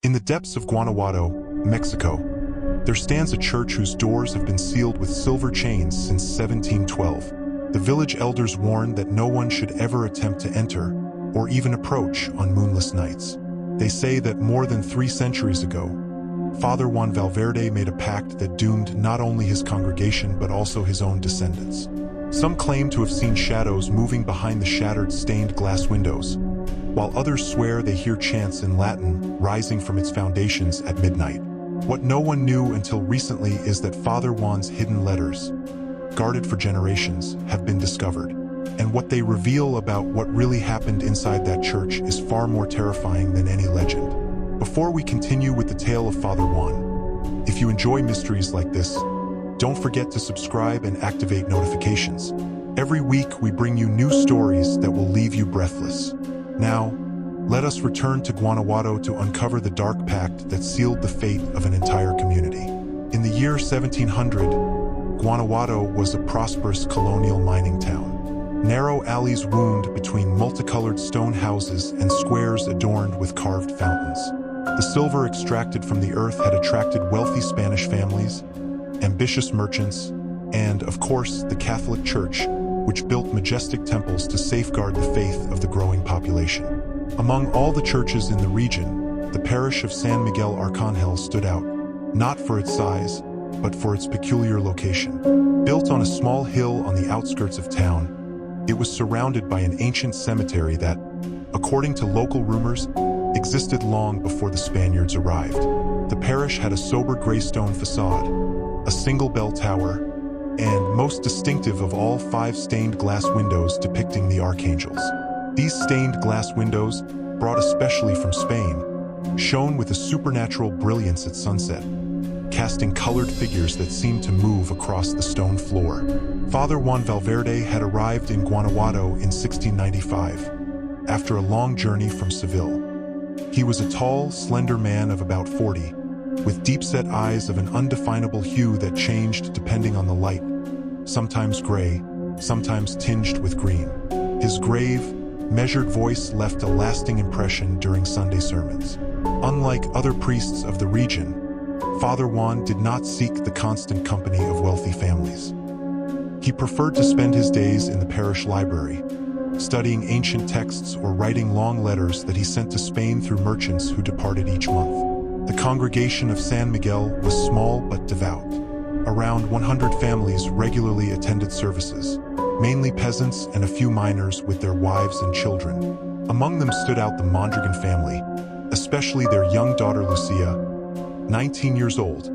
In the depths of Guanajuato, Mexico, there stands a church whose doors have been sealed with silver chains since 1712. The village elders warn that no one should ever attempt to enter or even approach on moonless nights. They say that more than 3 centuries ago, Father Juan Valverde made a pact that doomed not only his congregation but also his own descendants. Some claim to have seen shadows moving behind the shattered stained glass windows, while others swear they hear chants in Latin rising from its foundations at midnight. What no one knew until recently is that Father Juan's hidden letters, guarded for generations, have been discovered. And what they reveal about what really happened inside that church is far more terrifying than any legend. Before we continue with the tale of Father Juan, if you enjoy mysteries like this, don't forget to subscribe and activate notifications. Every week we bring you new stories that will leave you breathless. Now, let us return to Guanajuato to uncover the dark pact that sealed the fate of an entire community. In the year 1700, Guanajuato was a prosperous colonial mining town. Narrow alleys wound between multicolored stone houses and squares adorned with carved fountains. The silver extracted from the earth had attracted wealthy Spanish families, ambitious merchants, and, of course, the Catholic Church, which built majestic temples to safeguard the faith of the growing population. Among all the churches in the region, the parish of San Miguel Arcángel stood out, not for its size, but for its peculiar location. Built on a small hill on the outskirts of town, it was surrounded by an ancient cemetery that, according to local rumors, existed long before the Spaniards arrived. The parish had a sober gray stone facade, a single bell tower, and, most distinctive of all, 5 stained glass windows depicting the archangels. These stained glass windows, brought especially from Spain, shone with a supernatural brilliance at sunset, casting colored figures that seemed to move across the stone floor. Father Juan Valverde had arrived in Guanajuato in 1695, after a long journey from Seville. He was a tall, slender man of about 40, with deep-set eyes of an undefinable hue that changed depending on the light, sometimes gray, sometimes tinged with green. His grave, measured voice left a lasting impression during Sunday sermons. Unlike other priests of the region, Father Juan did not seek the constant company of wealthy families. He preferred to spend his days in the parish library, studying ancient texts or writing long letters that he sent to Spain through merchants who departed each month. The congregation of San Miguel was small but devout. Around 100 families regularly attended services, mainly peasants and a few miners with their wives and children. Among them stood out the Mondragon family, especially their young daughter Lucia, 19 years old,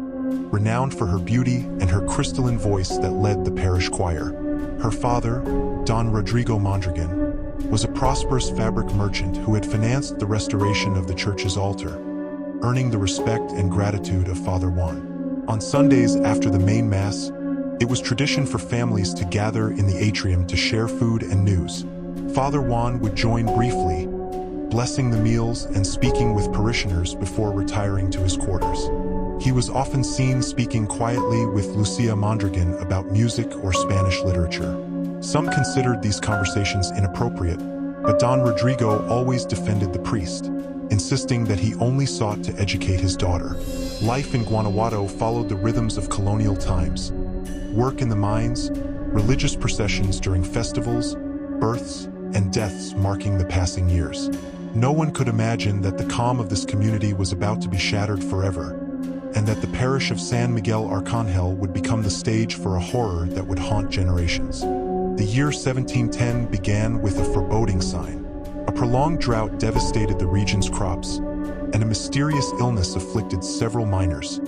renowned for her beauty and her crystalline voice that led the parish choir. Her father, Don Rodrigo Mondragon, was a prosperous fabric merchant who had financed the restoration of the church's altar, earning the respect and gratitude of Father Juan. On Sundays after the main Mass, it was tradition for families to gather in the atrium to share food and news. Father Juan would join briefly, blessing the meals and speaking with parishioners before retiring to his quarters. He was often seen speaking quietly with Lucia Mondragon about music or Spanish literature. Some considered these conversations inappropriate, but Don Rodrigo always defended the priest, insisting that he only sought to educate his daughter. Life in Guanajuato followed the rhythms of colonial times. Work in the mines, religious processions during festivals, births, and deaths marking the passing years. No one could imagine that the calm of this community was about to be shattered forever, and that the parish of San Miguel Arcángel would become the stage for a horror that would haunt generations. The year 1710 began with a foreboding sign. A prolonged drought devastated the region's crops, and a mysterious illness afflicted several miners,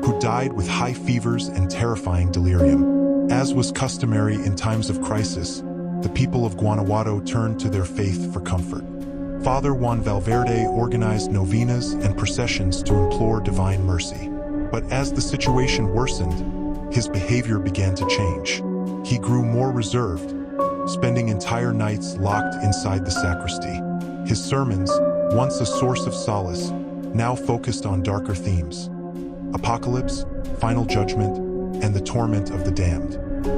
who died with high fevers and terrifying delirium. As was customary in times of crisis, the people of Guanajuato turned to their faith for comfort. Father Juan Valverde organized novenas and processions to implore divine mercy. But as the situation worsened, his behavior began to change. He grew more reserved, spending entire nights locked inside the sacristy. His sermons, once a source of solace, now focused on darker themes: apocalypse, final judgment, and the torment of the damned.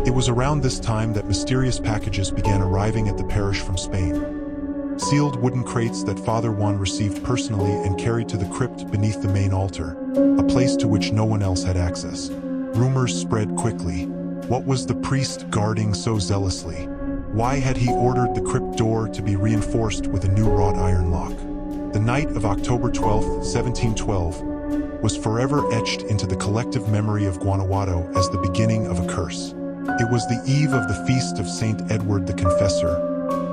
It was around this time that mysterious packages began arriving at the parish from Spain. sealed wooden crates that Father Juan received personally and carried to the crypt beneath the main altar, a place to which no one else had access. Rumors spread quickly. What was the priest guarding so zealously? Why had he ordered the crypt door to be reinforced with a new wrought iron lock? The night of October 12, 1712, was forever etched into the collective memory of Guanajuato as the beginning of a curse. It was the eve of the feast of Saint Edward the Confessor,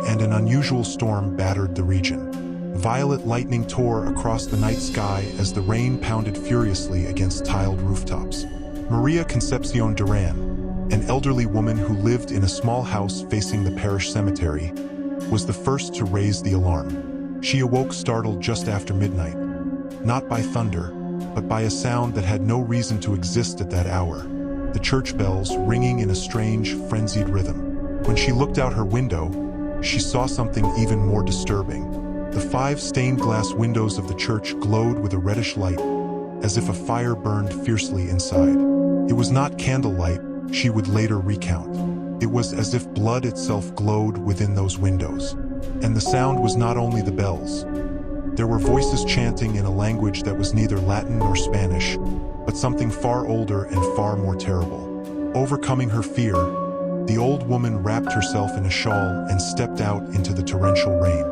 and an unusual storm battered the region. Violet lightning tore across the night sky as the rain pounded furiously against tiled rooftops. Maria Concepcion Duran, an elderly woman who lived in a small house facing the parish cemetery, was the first to raise the alarm. She awoke startled just after midnight, not by thunder, but by a sound that had no reason to exist at that hour, the church bells ringing in a strange, frenzied rhythm. When she looked out her window, she saw something even more disturbing. The 5 stained glass windows of the church glowed with a reddish light, as if a fire burned fiercely inside. It was not candlelight, she would later recount. It was as if blood itself glowed within those windows. And the sound was not only the bells. There were voices chanting in a language that was neither Latin nor Spanish, but something far older and far more terrible. Overcoming her fear, the old woman wrapped herself in a shawl and stepped out into the torrential rain.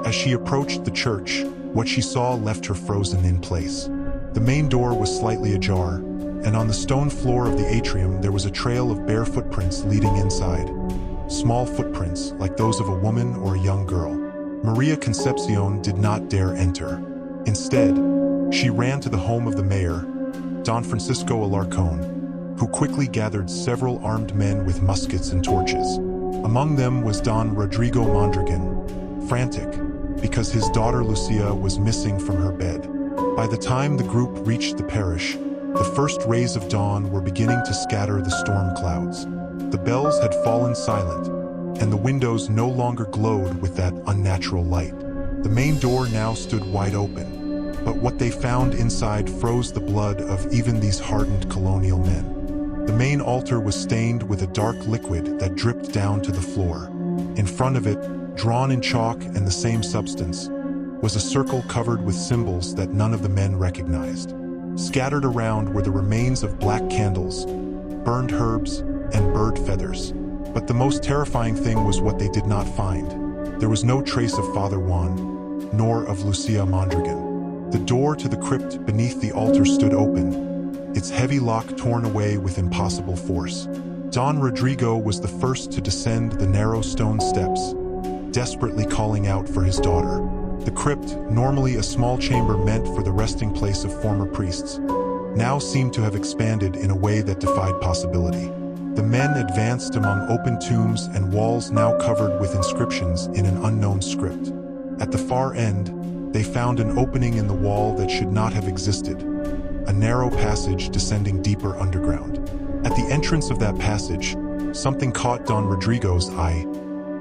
As she approached the church, what she saw left her frozen in place. The main door was slightly ajar, and on the stone floor of the atrium there was a trail of bare footprints leading inside. Small footprints, like those of a woman or a young girl. Maria Concepcion did not dare enter. Instead, she ran to the home of the mayor, Don Francisco Alarcón, who quickly gathered several armed men with muskets and torches. Among them was Don Rodrigo Mondragon, frantic, because his daughter Lucia was missing from her bed. By the time the group reached the parish, the first rays of dawn were beginning to scatter the storm clouds. The bells had fallen silent, and the windows no longer glowed with that unnatural light. The main door now stood wide open, but what they found inside froze the blood of even these hardened colonial men. The main altar was stained with a dark liquid that dripped down to the floor. In front of it, drawn in chalk and the same substance, was a circle covered with symbols that none of the men recognized. Scattered around were the remains of black candles, burned herbs, and bird feathers. But the most terrifying thing was what they did not find. There was no trace of Father Juan, nor of Lucia Mondragon. The door to the crypt beneath the altar stood open, its heavy lock torn away with impossible force. Don Rodrigo was the first to descend the narrow stone steps, desperately calling out for his daughter. The crypt, normally a small chamber meant for the resting place of former priests, now seemed to have expanded in a way that defied possibility. The men advanced among open tombs and walls now covered with inscriptions in an unknown script. At the far end, they found an opening in the wall that should not have existed, a narrow passage descending deeper underground. At the entrance of that passage, something caught Don Rodrigo's eye,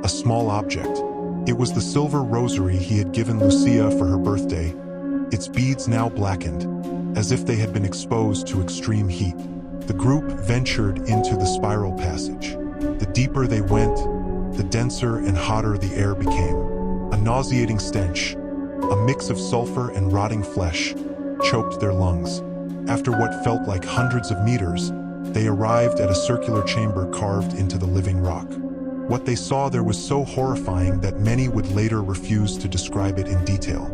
a small object. It was the silver rosary he had given Lucia for her birthday, its beads now blackened, as if they had been exposed to extreme heat. The group ventured into the spiral passage. The deeper they went, the denser and hotter the air became. A nauseating stench, a mix of sulfur and rotting flesh, choked their lungs. After what felt like hundreds of meters, they arrived at a circular chamber carved into the living rock. What they saw there was so horrifying that many would later refuse to describe it in detail.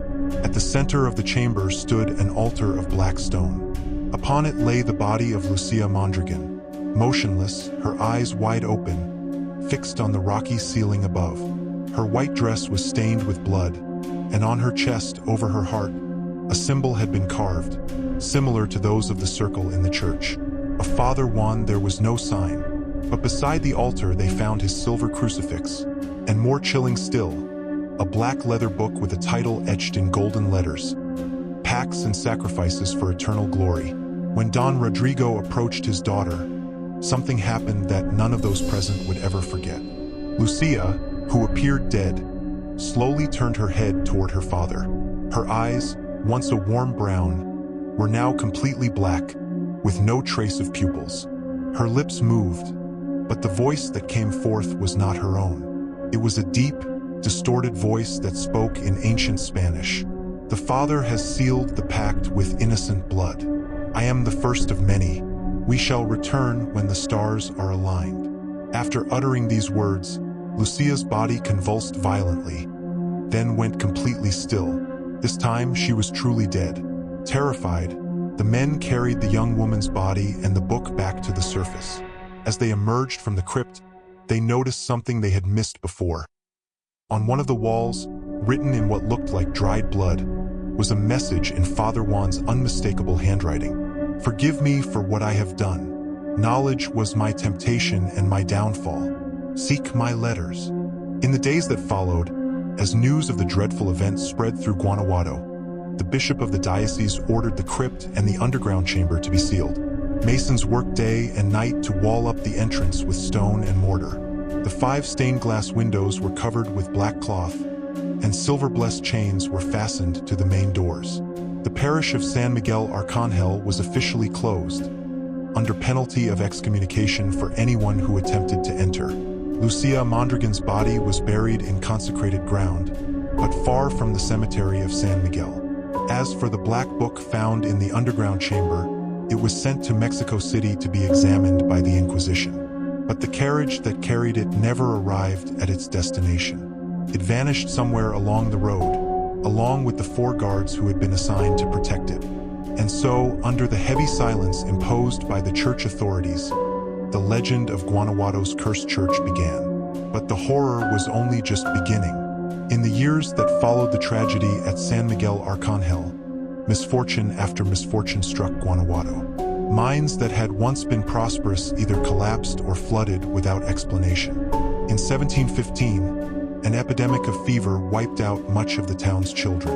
At the center of the chamber stood an altar of black stone. Upon it lay the body of Lucia Mondragon, motionless, her eyes wide open, fixed on the rocky ceiling above. Her white dress was stained with blood, and on her chest, over her heart, a symbol had been carved, similar to those of the circle in the church. Of Father Juan there was no sign, but beside the altar they found his silver crucifix, and more chilling still, a black leather book with a title etched in golden letters, Pacts and Sacrifices for Eternal Glory. When Don Rodrigo approached his daughter, something happened that none of those present would ever forget. Lucia, who appeared dead, slowly turned her head toward her father. Her eyes, once a warm brown, were now completely black, with no trace of pupils. Her lips moved, but the voice that came forth was not her own. It was a deep, distorted voice that spoke in ancient Spanish. "The Father has sealed the pact with innocent blood. I am the first of many. We shall return when the stars are aligned." After uttering these words, Lucia's body convulsed violently, then went completely still. This time she was truly dead. Terrified, the men carried the young woman's body and the book back to the surface. As they emerged from the crypt, they noticed something they had missed before. On one of the walls, written in what looked like dried blood, was a message in Father Juan's unmistakable handwriting. "Forgive me for what I have done. Knowledge was my temptation and my downfall. Seek my letters." In the days that followed, as news of the dreadful event spread through Guanajuato, the bishop of the diocese ordered the crypt and the underground chamber to be sealed. Masons worked day and night to wall up the entrance with stone and mortar. The 5 stained glass windows were covered with black cloth, and silver-blessed chains were fastened to the main doors. The parish of San Miguel Arcángel was officially closed, under penalty of excommunication for anyone who attempted to enter. Lucia Mondragon's body was buried in consecrated ground, but far from the cemetery of San Miguel. As for the black book found in the underground chamber, it was sent to Mexico City to be examined by the Inquisition. But the carriage that carried it never arrived at its destination. It vanished somewhere along the road, along with the 4 guards who had been assigned to protect it. And so, under the heavy silence imposed by the church authorities, the legend of Guanajuato's cursed church began. But the horror was only just beginning. In the years that followed the tragedy at San Miguel Arcángel, misfortune after misfortune struck Guanajuato. Mines that had once been prosperous either collapsed or flooded without explanation. In 1715, an epidemic of fever wiped out much of the town's children.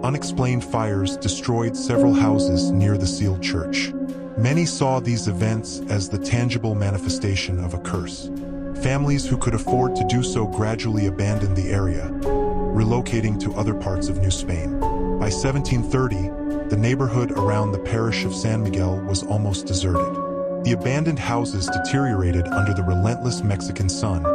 Unexplained fires destroyed several houses near the sealed church. Many saw these events as the tangible manifestation of a curse. Families who could afford to do so gradually abandoned the area, relocating to other parts of New Spain. By 1730, the neighborhood around the parish of San Miguel was almost deserted. The abandoned houses deteriorated under the relentless Mexican sun,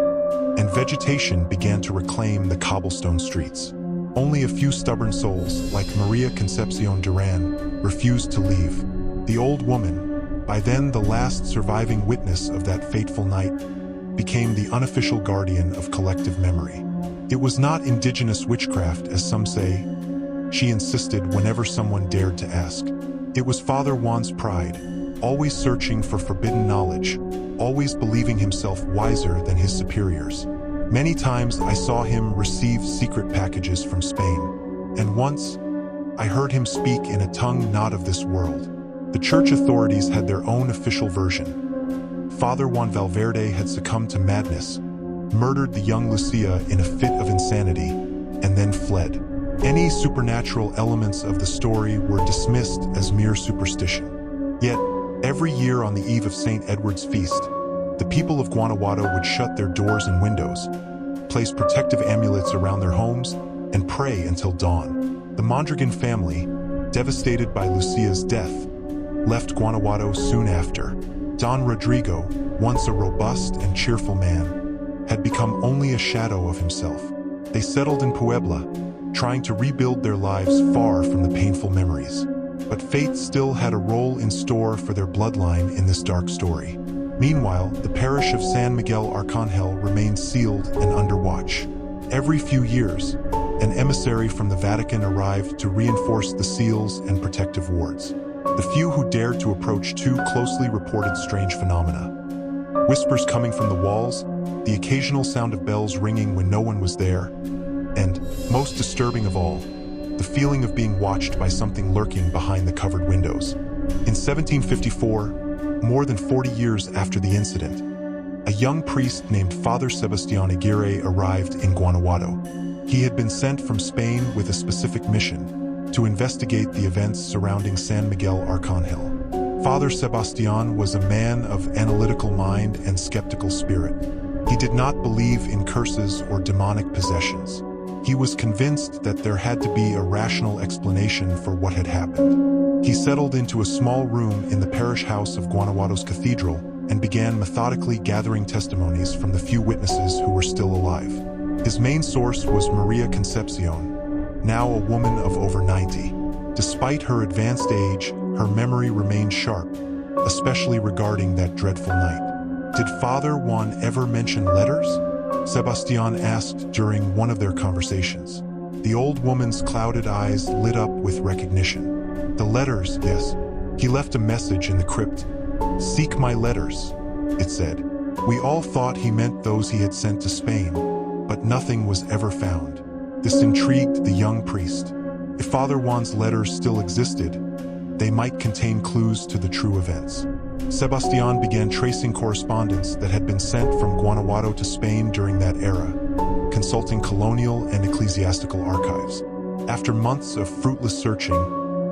and vegetation began to reclaim the cobblestone streets. Only a few stubborn souls, like Maria Concepcion Duran, refused to leave. The old woman, by then the last surviving witness of that fateful night, became the unofficial guardian of collective memory. It was not indigenous witchcraft, as some say. She insisted whenever someone dared to ask. It was Father Juan's pride, always searching for forbidden knowledge, always believing himself wiser than his superiors. Many times I saw him receive secret packages from Spain, and once I heard him speak in a tongue not of this world. The church authorities had their own official version. Father Juan Valverde had succumbed to madness, murdered the young Lucia in a fit of insanity, and then fled. Any supernatural elements of the story were dismissed as mere superstition. Yet, every year on the eve of St. Edward's feast, the people of Guanajuato would shut their doors and windows, place protective amulets around their homes, and pray until dawn. The Mondragon family, devastated by Lucia's death, left Guanajuato soon after. Don Rodrigo, once a robust and cheerful man, had become only a shadow of himself. They settled in Puebla, trying to rebuild their lives far from the painful memories. But fate still had a role in store for their bloodline in this dark story. Meanwhile, the parish of San Miguel Arcángel remained sealed and under watch. Every few years, an emissary from the Vatican arrived to reinforce the seals and protective wards. The few who dared to approach too closely reported strange phenomena. Whispers coming from the walls, the occasional sound of bells ringing when no one was there, and, most disturbing of all, the feeling of being watched by something lurking behind the covered windows. In 1754, more than 40 years after the incident, a young priest named Father Sebastián Aguirre arrived in Guanajuato. He had been sent from Spain with a specific mission to investigate the events surrounding San Miguel Arcángel. Father Sebastián was a man of analytical mind and skeptical spirit. He did not believe in curses or demonic possessions. He was convinced that there had to be a rational explanation for what had happened. He settled into a small room in the parish house of Guanajuato's cathedral and began methodically gathering testimonies from the few witnesses who were still alive. His main source was Maria Concepcion, now a woman of over 90. Despite her advanced age, her memory remained sharp, especially regarding that dreadful night. Did Father Juan ever mention letters? Sebastián asked during one of their conversations. The old woman's clouded eyes lit up with recognition. The letters, yes. He left a message in the crypt. "Seek my letters," it said. We all thought he meant those he had sent to Spain, but nothing was ever found. This intrigued the young priest. If Father Juan's letters still existed, they might contain clues to the true events. Sebastián began tracing correspondence that had been sent from Guanajuato to Spain during that era, consulting colonial and ecclesiastical archives. After months of fruitless searching,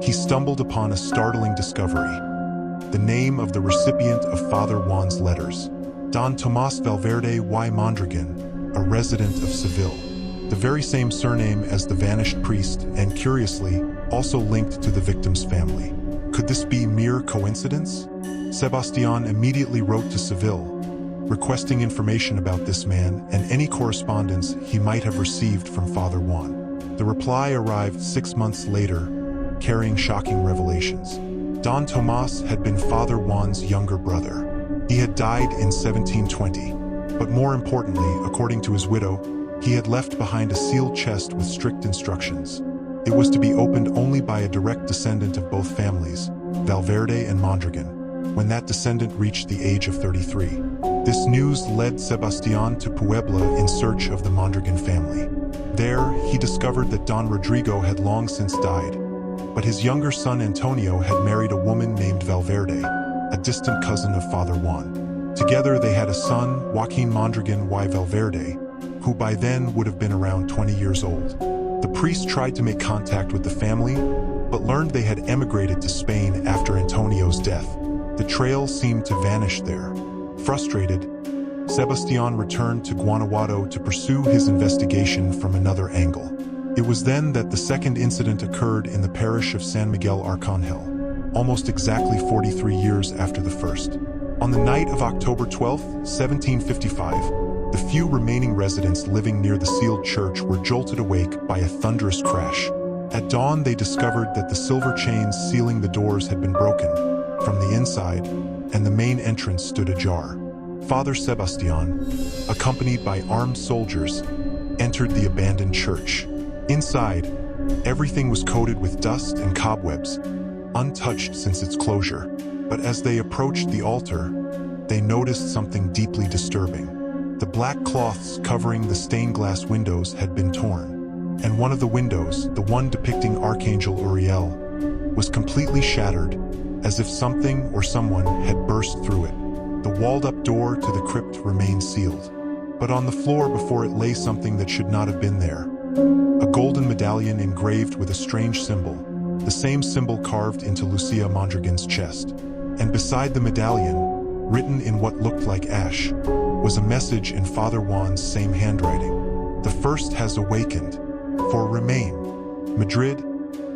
he stumbled upon a startling discovery: the name of the recipient of Father Juan's letters, Don Tomás Valverde y Mondragón, a resident of Seville. The very same surname as the vanished priest, and curiously, also linked to the victim's family. Could this be mere coincidence? Sebastián immediately wrote to Seville, requesting information about this man and any correspondence he might have received from Father Juan. The reply arrived 6 months later, carrying shocking revelations. Don Tomás had been Father Juan's younger brother. He had died in 1720, but more importantly, according to his widow, he had left behind a sealed chest with strict instructions. It was to be opened only by a direct descendant of both families, Valverde and Mondragón, when that descendant reached the age of 33. This news led Sebastián to Puebla in search of the Mondragón family. There, he discovered that Don Rodrigo had long since died, but his younger son Antonio had married a woman named Valverde, a distant cousin of Father Juan. Together they had a son, Joaquín Mondragón y Valverde, who by then would have been around 20 years old. The priest tried to make contact with the family, but learned they had emigrated to Spain after Antonio's death. The trail seemed to vanish there. Frustrated, Sebastián returned to Guanajuato to pursue his investigation from another angle. It was then that the second incident occurred in the parish of San Miguel Arcángel, almost exactly 43 years after the first. On the night of October 12, 1755, the few remaining residents living near the sealed church were jolted awake by a thunderous crash. At dawn, they discovered that the silver chains sealing the doors had been broken from the inside, and the main entrance stood ajar. Father Sebastián, accompanied by armed soldiers, entered the abandoned church. Inside, everything was coated with dust and cobwebs, untouched since its closure. But as they approached the altar, they noticed something deeply disturbing. The black cloths covering the stained glass windows had been torn, and one of the windows, the one depicting Archangel Uriel, was completely shattered, as if something or someone had burst through it. The walled-up door to the crypt remained sealed, but on the floor before it lay something that should not have been there. A golden medallion engraved with a strange symbol, the same symbol carved into Lucia Mondragón's chest. And beside the medallion, written in what looked like ash, was a message in Father Juan's same handwriting. "The first has awakened, for remain." Madrid,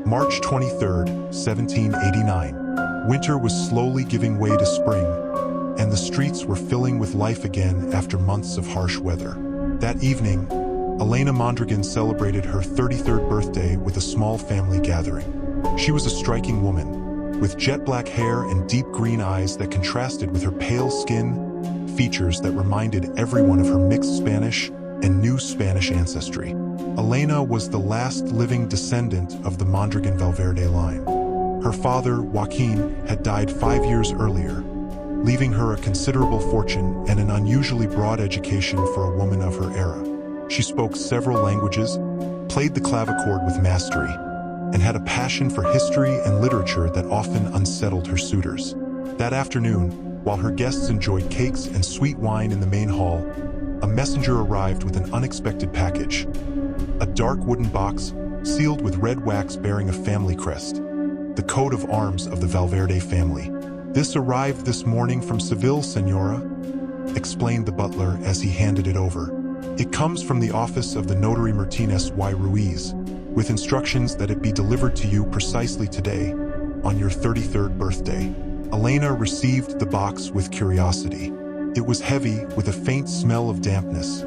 March 23, 1789. Winter was slowly giving way to spring, and the streets were filling with life again after months of harsh weather. That evening, Elena Mondragón celebrated her 33rd birthday with a small family gathering. She was a striking woman, with jet black hair and deep green eyes that contrasted with her pale skin, features that reminded everyone of her mixed Spanish and New Spanish ancestry. Elena was the last living descendant of the Mondragón Valverde line. Her father, Joaquín, had died 5 years earlier, leaving her a considerable fortune and an unusually broad education for a woman of her era. She spoke several languages, played the clavichord with mastery, and had a passion for history and literature that often unsettled her suitors. That afternoon, while her guests enjoyed cakes and sweet wine in the main hall, a messenger arrived with an unexpected package. A dark wooden box, sealed with red wax bearing a family crest, the coat of arms of the Valverde family. "This arrived this morning from Seville, Senora," explained the butler as he handed it over. "It comes from the office of the notary Martínez y Ruiz, with instructions that it be delivered to you precisely today, on your 33rd birthday." Elena received the box with curiosity. It was heavy, with a faint smell of dampness,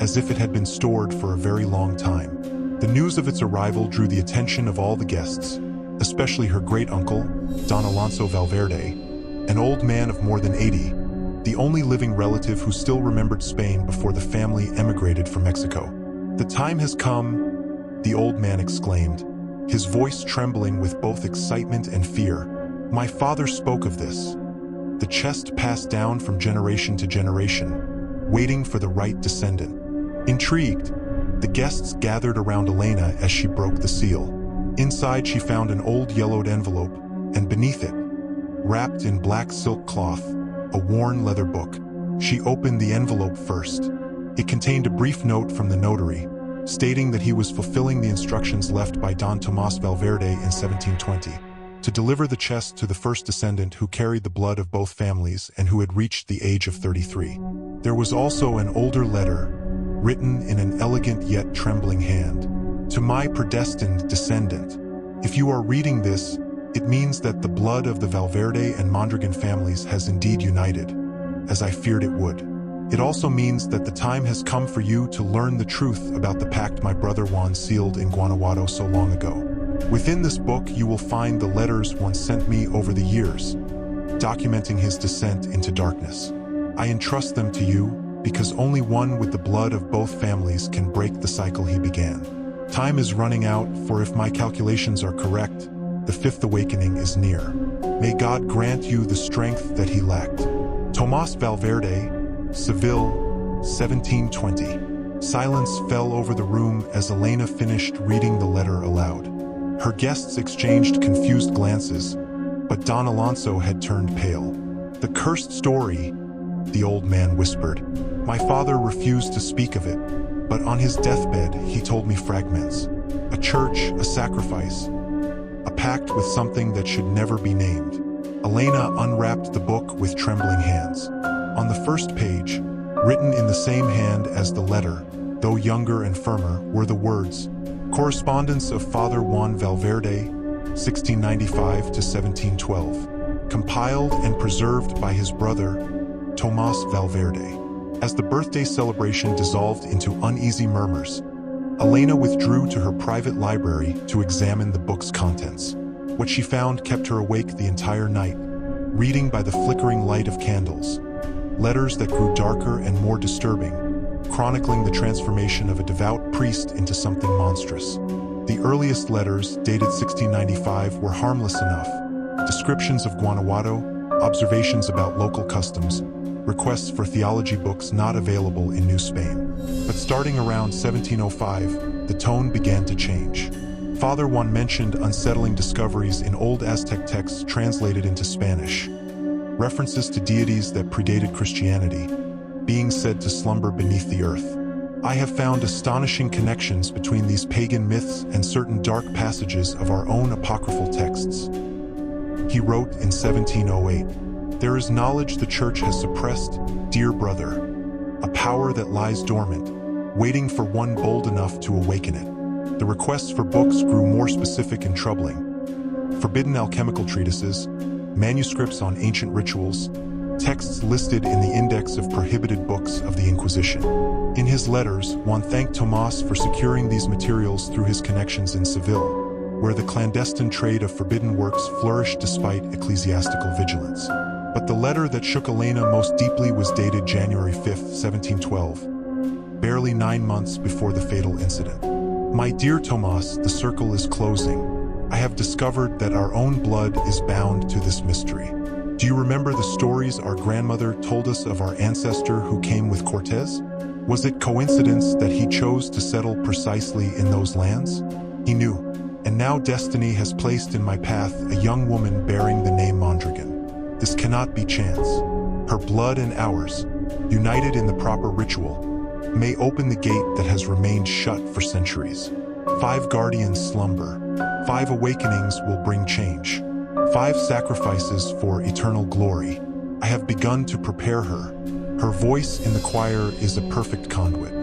as if it had been stored for a very long time. The news of its arrival drew the attention of all the guests, especially her great-uncle, Don Alonso Valverde, an old man of more than 80, the only living relative who still remembered Spain before the family emigrated from Mexico. "The time has come," the old man exclaimed, his voice trembling with both excitement and fear. "My father spoke of this. The chest passed down from generation to generation, waiting for the right descendant." Intrigued, the guests gathered around Elena as she broke the seal. Inside she found an old yellowed envelope, and beneath it, wrapped in black silk cloth, a worn leather book. She opened the envelope first. It contained a brief note from the notary, stating that he was fulfilling the instructions left by Don Tomás Valverde in 1720, to deliver the chest to the first descendant who carried the blood of both families and who had reached the age of 33. There was also an older letter, written in an elegant yet trembling hand. "To my predestined descendant. If you are reading this, it means that the blood of the Valverde and Mondragon families has indeed united, as I feared it would. It also means that the time has come for you to learn the truth about the pact my brother Juan sealed in Guanajuato so long ago. Within this book you will find the letters Juan sent me over the years, documenting his descent into darkness. I entrust them to you because only one with the blood of both families can break the cycle he began. Time is running out, for if my calculations are correct, the fifth awakening is near. May God grant you the strength that he lacked. Tomás Valverde, Seville, 1720. Silence fell over the room as Elena finished reading the letter aloud. Her guests exchanged confused glances, but Don Alonso had turned pale. "The cursed story," the old man whispered. "My father refused to speak of it, but on his deathbed he told me fragments. A church, a sacrifice, a pact with something that should never be named." Elena unwrapped the book with trembling hands. On the first page, written in the same hand as the letter, though younger and firmer, were the words, "Correspondence of Father Juan Valverde, 1695 to 1712, compiled and preserved by his brother, Tomás Valverde." As the birthday celebration dissolved into uneasy murmurs, Elena withdrew to her private library to examine the book's contents. What she found kept her awake the entire night, reading by the flickering light of candles. Letters that grew darker and more disturbing, chronicling the transformation of a devout priest into something monstrous. The earliest letters, dated 1695, were harmless enough. Descriptions of Guanajuato, observations about local customs, requests for theology books not available in New Spain. But starting around 1705, the tone began to change. Father Juan mentioned unsettling discoveries in old Aztec texts translated into Spanish. References to deities that predated Christianity, being said to slumber beneath the earth. "I have found astonishing connections between these pagan myths and certain dark passages of our own apocryphal texts," he wrote in 1708. "There is knowledge the Church has suppressed, dear brother, a power that lies dormant, waiting for one bold enough to awaken it." The requests for books grew more specific and troubling. Forbidden alchemical treatises, manuscripts on ancient rituals, texts listed in the Index of Prohibited Books of the Inquisition. In his letters, Juan thanked Tomás for securing these materials through his connections in Seville, where the clandestine trade of forbidden works flourished despite ecclesiastical vigilance. But the letter that shook Elena most deeply was dated January 5, 1712, barely 9 months before the fatal incident. "My dear Tomás, the circle is closing. I have discovered that our own blood is bound to this mystery. Do you remember the stories our grandmother told us of our ancestor who came with Cortés? Was it coincidence that he chose to settle precisely in those lands? He knew. And now destiny has placed in my path a young woman bearing the name Mondragon. This cannot be chance. Her blood and ours, united in the proper ritual, may open the gate that has remained shut for centuries. 5 guardians slumber. 5 awakenings will bring change. 5 sacrifices for eternal glory. I have begun to prepare her. Her voice in the choir is a perfect conduit.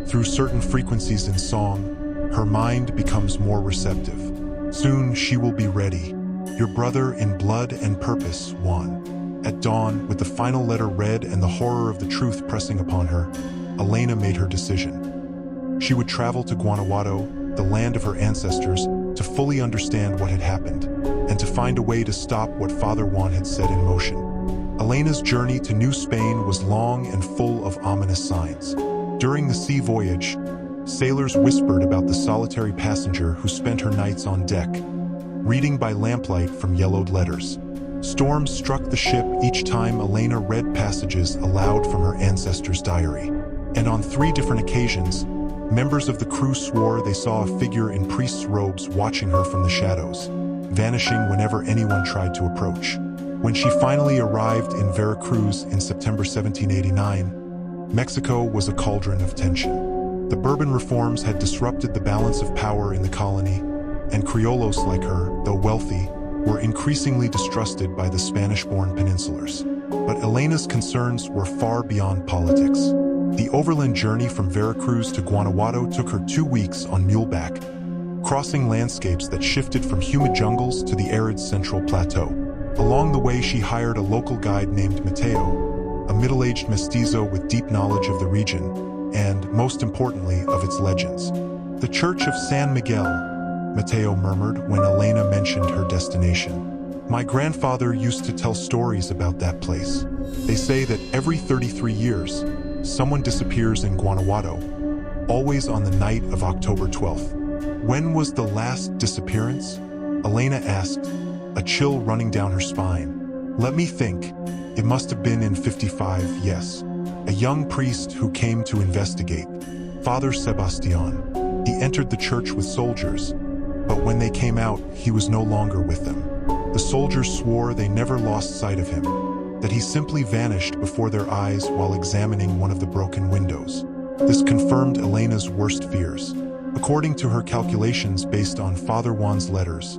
Through certain frequencies in song, her mind becomes more receptive. Soon she will be ready. Your brother in blood and purpose, Juan." At dawn, with the final letter read and the horror of the truth pressing upon her, Elena made her decision. She would travel to Guanajuato, the land of her ancestors, to fully understand what had happened, and to find a way to stop what Father Juan had set in motion. Elena's journey to New Spain was long and full of ominous signs. During the sea voyage, sailors whispered about the solitary passenger who spent her nights on deck, reading by lamplight from yellowed letters. Storms struck the ship each time Elena read passages aloud from her ancestors' diary. And on 3 different occasions, members of the crew swore they saw a figure in priest's robes watching her from the shadows, vanishing whenever anyone tried to approach. When she finally arrived in Veracruz in September 1789, Mexico was a cauldron of tension. The Bourbon reforms had disrupted the balance of power in the colony, and Criollos like her, though wealthy, were increasingly distrusted by the Spanish-born peninsulars. But Elena's concerns were far beyond politics. The overland journey from Veracruz to Guanajuato took her 2 weeks on muleback, crossing landscapes that shifted from humid jungles to the arid central plateau. Along the way, she hired a local guide named Mateo, a middle-aged mestizo with deep knowledge of the region, and, most importantly, of its legends. The Church of San Miguel, Mateo murmured when Elena mentioned her destination. My grandfather used to tell stories about that place. They say that every 33 years, someone disappears in Guanajuato, always on the night of October 12th. When was the last disappearance? Elena asked, a chill running down her spine. Let me think. It must have been in 55, yes. A young priest who came to investigate, Father Sebastian. He entered the church with soldiers, but when they came out, he was no longer with them. The soldiers swore they never lost sight of him, that he simply vanished before their eyes while examining one of the broken windows. This confirmed Elena's worst fears. According to her calculations based on Father Juan's letters,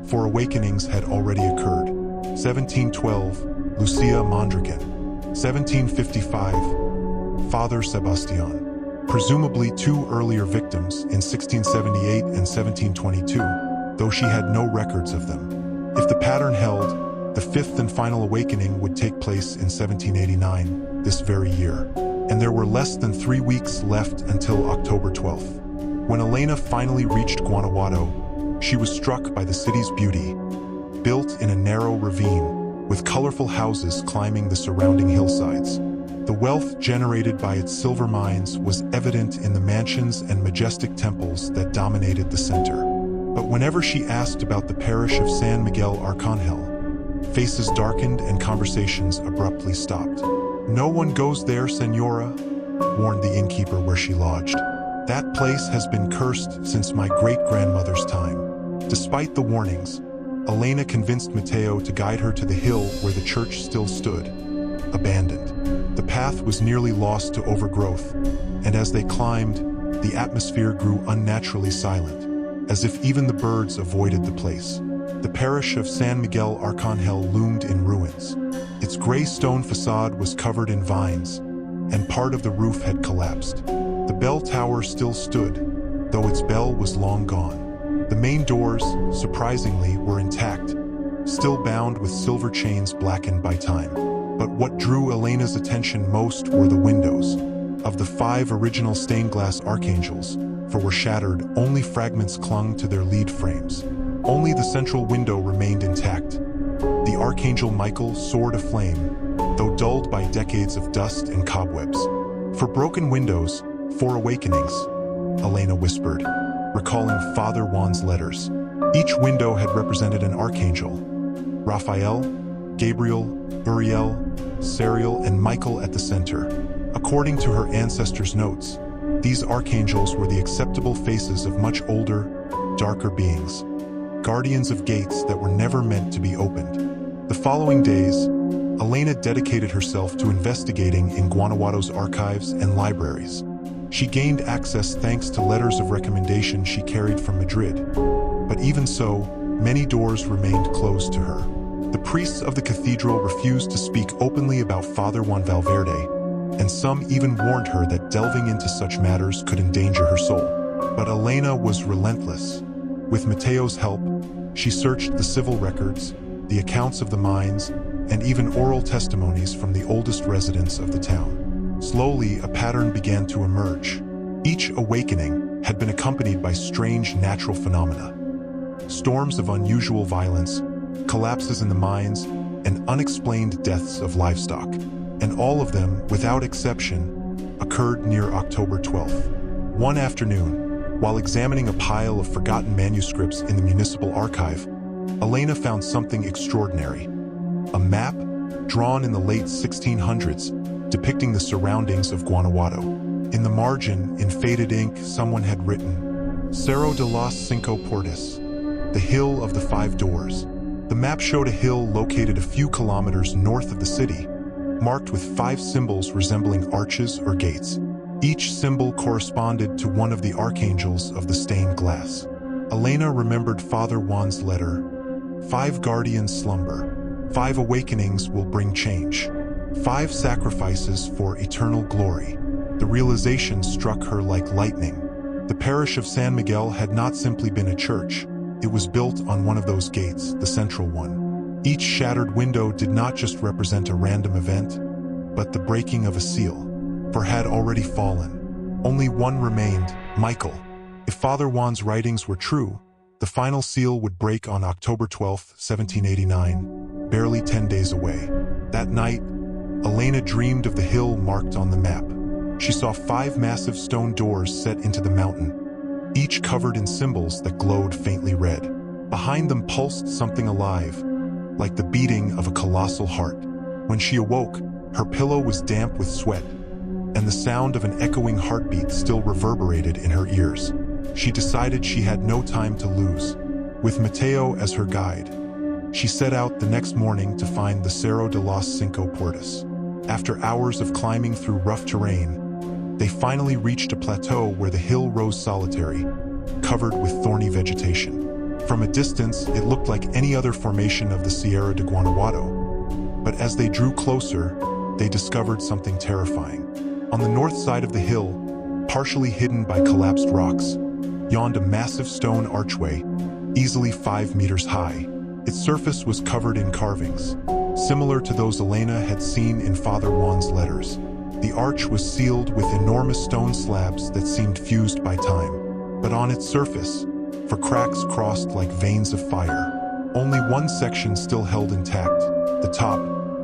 4 awakenings had already occurred. 1712, Lucia Mondragon. 1755, Father Sebastian. Presumably 2 earlier victims in 1678 and 1722, though she had no records of them. If the pattern held, the 5th and final awakening would take place in 1789, this very year. And there were less than 3 weeks left until October 12th. When Elena finally reached Guanajuato, she was struck by the city's beauty, built in a narrow ravine, with colorful houses climbing the surrounding hillsides. The wealth generated by its silver mines was evident in the mansions and majestic temples that dominated the center. But whenever she asked about the parish of San Miguel Arcángel, faces darkened and conversations abruptly stopped. No one goes there, Senora, warned the innkeeper where she lodged. That place has been cursed since my great-grandmother's time. Despite the warnings, Elena convinced Mateo to guide her to the hill where the church still stood, abandoned. The path was nearly lost to overgrowth, and as they climbed, the atmosphere grew unnaturally silent, as if even the birds avoided the place. The parish of San Miguel Arcángel loomed in ruins. Its gray stone facade was covered in vines, and part of the roof had collapsed. The bell tower still stood, though its bell was long gone. The main doors, surprisingly, were intact, still bound with silver chains blackened by time. But what drew Elena's attention most were the windows. Of the 5 original stained glass archangels, 4 were shattered, only fragments clung to their lead frames. Only the central window remained intact. The Archangel Michael soared aflame, though dulled by decades of dust and cobwebs. For broken windows, 4 awakenings, Elena whispered, recalling Father Juan's letters. Each window had represented an archangel: Raphael, Gabriel, Uriel, Sariel, and Michael at the center. According to her ancestors' notes, these archangels were the acceptable faces of much older, darker beings, guardians of gates that were never meant to be opened. The following days, Elena dedicated herself to investigating in Guanajuato's archives and libraries. She gained access thanks to letters of recommendation she carried from Madrid. But even so, many doors remained closed to her. The priests of the cathedral refused to speak openly about Father Juan Valverde, and some even warned her that delving into such matters could endanger her soul. But Elena was relentless. With Mateo's help, she searched the civil records, the accounts of the mines, and even oral testimonies from the oldest residents of the town. Slowly, a pattern began to emerge. Each awakening had been accompanied by strange natural phenomena. Storms of unusual violence, collapses in the mines, and unexplained deaths of livestock. And all of them, without exception, occurred near October 12th. One afternoon, while examining a pile of forgotten manuscripts in the municipal archive, Elena found something extraordinary. A map, drawn in the late 1600s, depicting the surroundings of Guanajuato. In the margin, in faded ink, someone had written, Cerro de los Cinco Portes, the Hill of the Five Doors. The map showed a hill located a few kilometers north of the city, marked with 5 symbols resembling arches or gates. Each symbol corresponded to one of the archangels of the stained glass. Elena remembered Father Juan's letter, 5 guardians slumber, 5 awakenings will bring change, 5 sacrifices for eternal glory. The realization struck her like lightning. The parish of San Miguel had not simply been a church. It was built on one of those gates, the central one. Each shattered window did not just represent a random event, but the breaking of a seal, for had already fallen. Only one remained, Michael. If Father Juan's writings were true, the final seal would break on October 12, 1789, barely 10 days away. That night, Elena dreamed of the hill marked on the map. She saw 5 massive stone doors set into the mountain, each covered in symbols that glowed faintly red. Behind them pulsed something alive, like the beating of a colossal heart. When she awoke, her pillow was damp with sweat, and the sound of an echoing heartbeat still reverberated in her ears. She decided she had no time to lose. With Mateo as her guide, she set out the next morning to find the Cerro de los Cinco Portes. After hours of climbing through rough terrain, they finally reached a plateau where the hill rose solitary, covered with thorny vegetation. From a distance, it looked like any other formation of the Sierra de Guanajuato. But as they drew closer, they discovered something terrifying. On the north side of the hill, partially hidden by collapsed rocks, yawned a massive stone archway, easily 5 meters high. Its surface was covered in carvings, similar to those Elena had seen in Father Juan's letters. The arch was sealed with enormous stone slabs that seemed fused by time. But on its surface, for cracks crossed like veins of fire, only one section still held intact, the top,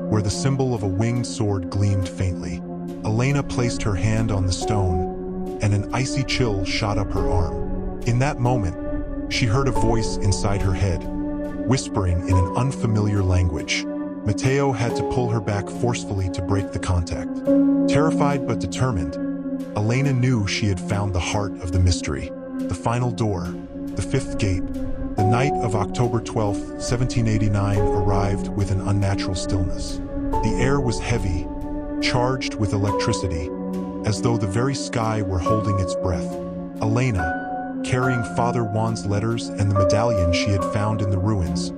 where the symbol of a winged sword gleamed faintly. Elena placed her hand on the stone, and an icy chill shot up her arm. In that moment, she heard a voice inside her head, whispering in an unfamiliar language. Mateo had to pull her back forcefully to break the contact. Terrified but determined, Elena knew she had found the heart of the mystery. The final door, the 5th gate. The night of October 12, 1789 arrived with an unnatural stillness. The air was heavy, charged with electricity, as though the very sky were holding its breath. Elena, carrying Father Juan's letters and the medallion she had found in the ruins,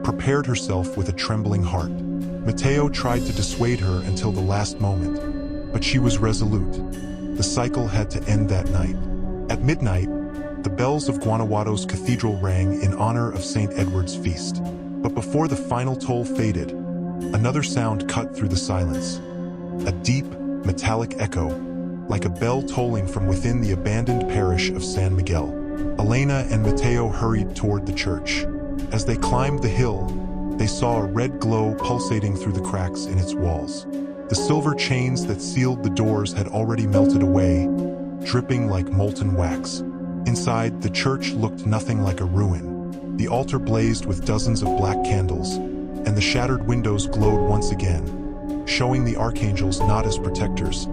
prepared herself with a trembling heart. Mateo tried to dissuade her until the last moment, but she was resolute. The cycle had to end that night. At midnight, the bells of Guanajuato's cathedral rang in honor of St. Edward's feast. But before the final toll faded, another sound cut through the silence. A deep, metallic echo, like a bell tolling from within the abandoned parish of San Miguel. Elena and Mateo hurried toward the church. As they climbed the hill, they saw a red glow pulsating through the cracks in its walls. The silver chains that sealed the doors had already melted away, dripping like molten wax. Inside, the church looked nothing like a ruin. The altar blazed with dozens of black candles, and the shattered windows glowed once again, showing the archangels not as protectors,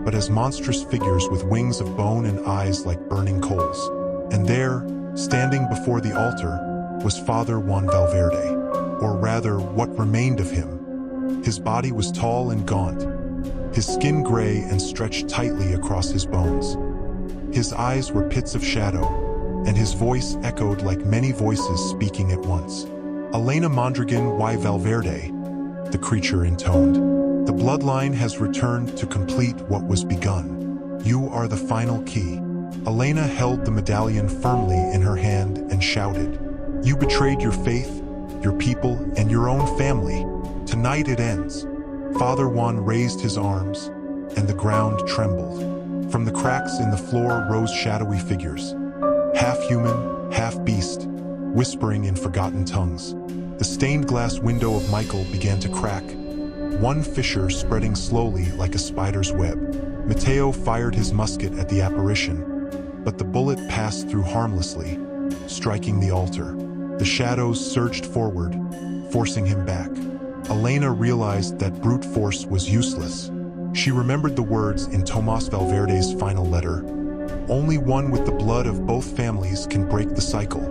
but as monstrous figures with wings of bone and eyes like burning coals. And there, standing before the altar, was Father Juan Valverde, or rather, what remained of him. His body was tall and gaunt, his skin gray and stretched tightly across his bones. His eyes were pits of shadow, and his voice echoed like many voices speaking at once. Elena Mondragon y Valverde, the creature intoned. The bloodline has returned to complete what was begun. You are the final key. Elena held the medallion firmly in her hand and shouted, "You betrayed your faith, your people, and your own family. Tonight it ends." Father Juan raised his arms, and the ground trembled. From the cracks in the floor rose shadowy figures, half human, half beast, whispering in forgotten tongues. The stained glass window of Michael began to crack, one fissure spreading slowly like a spider's web. Mateo fired his musket at the apparition, but the bullet passed through harmlessly, striking the altar. The shadows surged forward, forcing him back. Elena realized that brute force was useless. She remembered the words in Tomas Valverde's final letter, "Only one with the blood of both families can break the cycle."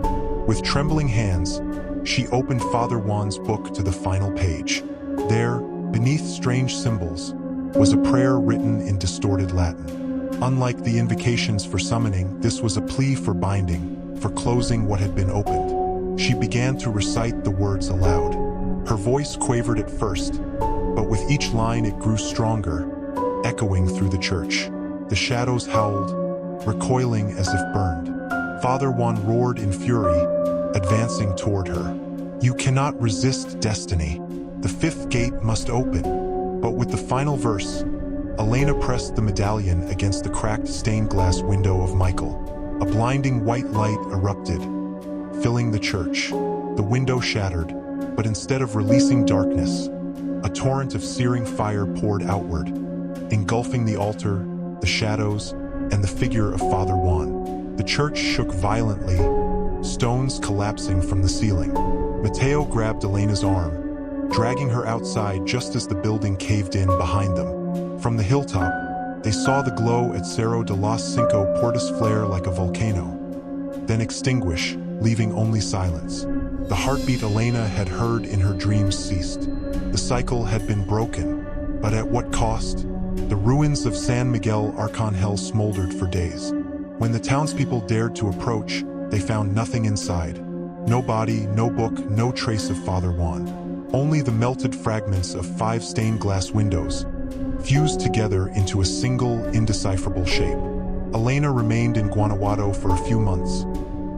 With trembling hands, she opened Father Juan's book to the final page. There, beneath strange symbols, was a prayer written in distorted Latin. Unlike the invocations for summoning, this was a plea for binding, for closing what had been opened. She began to recite the words aloud. Her voice quavered at first, but with each line it grew stronger, echoing through the church. The shadows howled, recoiling as if burned. Father Juan roared in fury, advancing toward her. "You cannot resist destiny. The fifth gate must open." But with the final verse, Elena pressed the medallion against the cracked stained glass window of Michael. A blinding white light erupted, filling the church. The window shattered, but instead of releasing darkness, a torrent of searing fire poured outward, engulfing the altar, the shadows, and the figure of Father Juan. The church shook violently, stones collapsing from the ceiling. Mateo grabbed Elena's arm, dragging her outside just as the building caved in behind them. From the hilltop, they saw the glow at Cerro de los Cinco Portas flare like a volcano, then extinguish, leaving only silence. The heartbeat Elena had heard in her dreams ceased. The cycle had been broken, but at what cost? The ruins of San Miguel Arcángel smoldered for days. When the townspeople dared to approach, they found nothing inside. No body, no book, no trace of Father Juan. Only the melted fragments of 5 stained glass windows, fused together into a single, indecipherable shape. Elena remained in Guanajuato for a few months,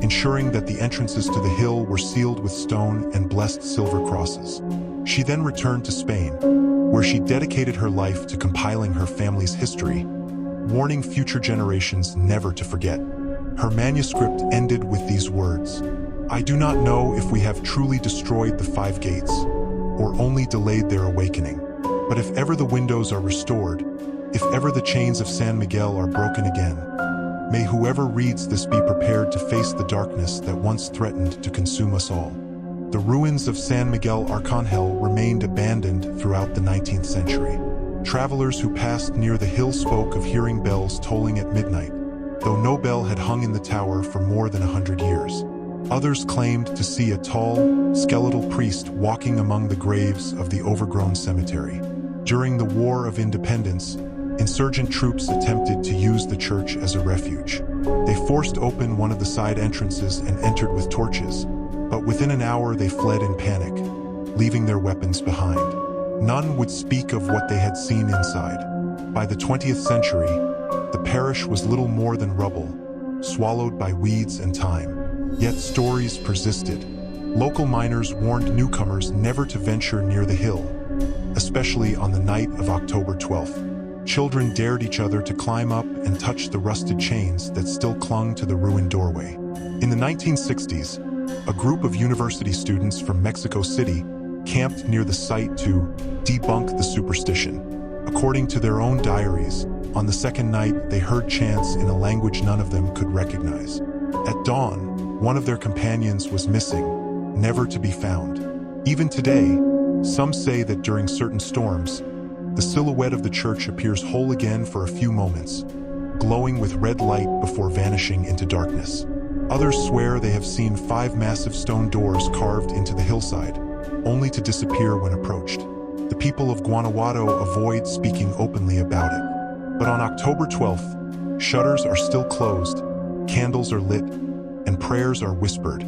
ensuring that the entrances to the hill were sealed with stone and blessed silver crosses. She then returned to Spain, where she dedicated her life to compiling her family's history, warning future generations never to forget. Her manuscript ended with these words, "I do not know if we have truly destroyed the 5 gates, or only delayed their awakening. But if ever the windows are restored, if ever the chains of San Miguel are broken again, may whoever reads this be prepared to face the darkness that once threatened to consume us all." The ruins of San Miguel Arcángel remained abandoned throughout the 19th century. Travelers who passed near the hill spoke of hearing bells tolling at midnight, though no bell had hung in the tower for more than 100 years. Others claimed to see a tall, skeletal priest walking among the graves of the overgrown cemetery. During the War of Independence, insurgent troops attempted to use the church as a refuge. They forced open one of the side entrances and entered with torches, but within an hour they fled in panic, leaving their weapons behind. None would speak of what they had seen inside. By the 20th century, the parish was little more than rubble, swallowed by weeds and time. Yet stories persisted. Local miners warned newcomers never to venture near the hill, especially on the night of October 12th. Children dared each other to climb up and touch the rusted chains that still clung to the ruined doorway. In the 1960s, a group of university students from Mexico City camped near the site to debunk the superstition. According to their own diaries, on the second night they heard chants in a language none of them could recognize. At dawn, one of their companions was missing, never to be found. Even today, some say that during certain storms, the silhouette of the church appears whole again for a few moments, glowing with red light before vanishing into darkness. Others swear they have seen 5 massive stone doors carved into the hillside, only to disappear when approached. The people of Guanajuato avoid speaking openly about it. But on October 12th, shutters are still closed, candles are lit, and prayers are whispered,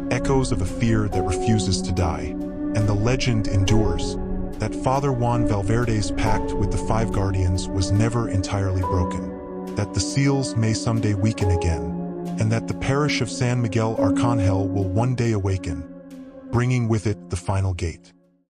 echoes of a fear that refuses to die. And the legend endures that Father Juan Valverde's pact with the 5 guardians was never entirely broken, that the seals may someday weaken again, and that the parish of San Miguel Arcángel will one day awaken, bringing with it the final gate.